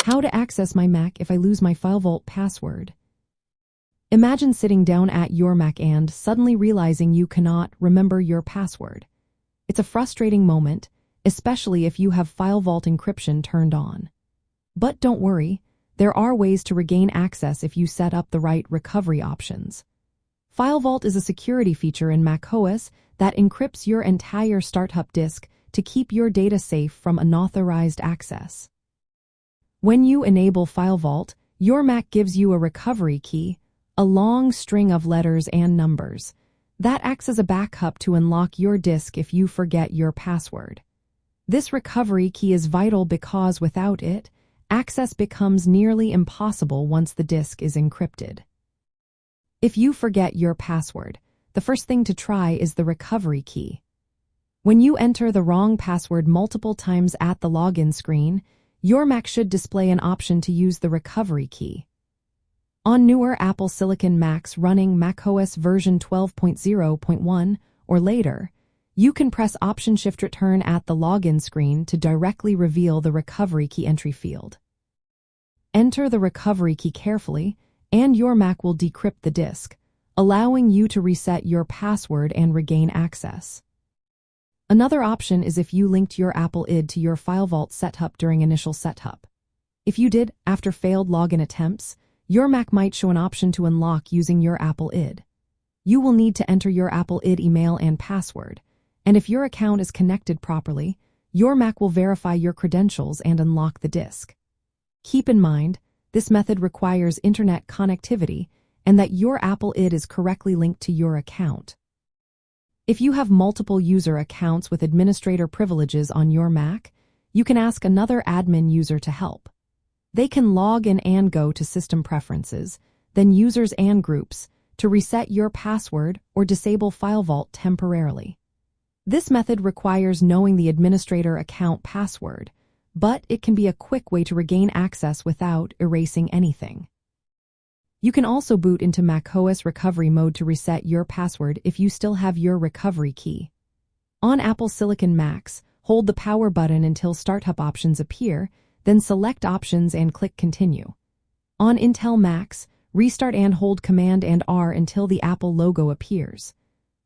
How to access my Mac if I lose my FileVault password. Imagine sitting down at your Mac and suddenly realizing you cannot remember your password. It's a frustrating moment, especially if you have FileVault encryption turned on. But don't worry, there are ways to regain access if you set up the right recovery options. FileVault is a security feature in macOS that encrypts your entire startup disk to keep your data safe from unauthorized access. When you enable FileVault, your Mac gives you a recovery key, a long string of letters and numbers, that acts as a backup to unlock your disk if you forget your password. This recovery key is vital because without it, access becomes nearly impossible once the disk is encrypted. If you forget your password, the first thing to try is the recovery key. When you enter the wrong password multiple times at the login screen, your Mac should display an option to use the recovery key. On newer Apple Silicon Macs running macOS version 12.0.1 or later, you can press Option-Shift-Return at the login screen to directly reveal the recovery key entry field. Enter the recovery key carefully, and your Mac will decrypt the disk, allowing you to reset your password and regain access. Another option is if you linked your Apple ID to your FileVault setup during initial setup. If you did, after failed login attempts, your Mac might show an option to unlock using your Apple ID. You will need to enter your Apple ID email and password, and if your account is connected properly, your Mac will verify your credentials and unlock the disk. Keep in mind, this method requires internet connectivity and that your Apple ID is correctly linked to your account. If you have multiple user accounts with administrator privileges on your Mac, you can ask another admin user to help. They can log in and go to System Preferences, then Users and Groups, to reset your password or disable FileVault temporarily. This method requires knowing the administrator account password, but it can be a quick way to regain access without erasing anything. You can also boot into macOS recovery mode to reset your password if you still have your recovery key. On Apple Silicon Macs, hold the power button until startup options appear, then select Options and click Continue. On Intel Macs, restart and hold Command and R until the Apple logo appears.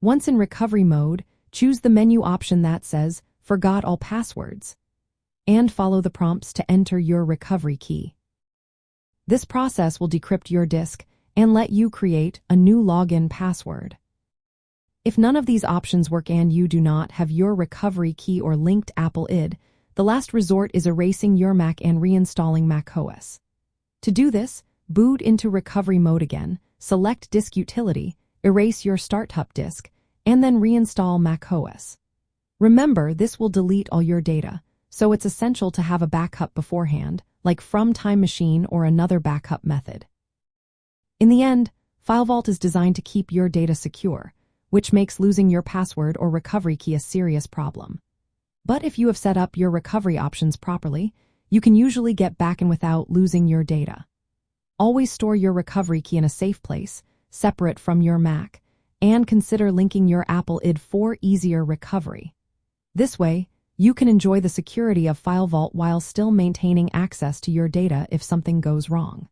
Once in recovery mode, choose the menu option that says Forgot all passwords, and follow the prompts to enter your recovery key. This process will decrypt your disk and let you create a new login password. If none of these options work and you do not have your recovery key or linked Apple ID, the last resort is erasing your Mac and reinstalling macOS. To do this, boot into recovery mode again, select Disk Utility, erase your startup disk, and then reinstall macOS. Remember, this will delete all your data, so it's essential to have a backup beforehand, like from Time Machine or another backup method. In the end, FileVault is designed to keep your data secure, which makes losing your password or recovery key a serious problem. But if you have set up your recovery options properly, you can usually get back in without losing your data. Always store your recovery key in a safe place, separate from your Mac, and consider linking your Apple ID for easier recovery. This way, you can enjoy the security of FileVault while still maintaining access to your data if something goes wrong.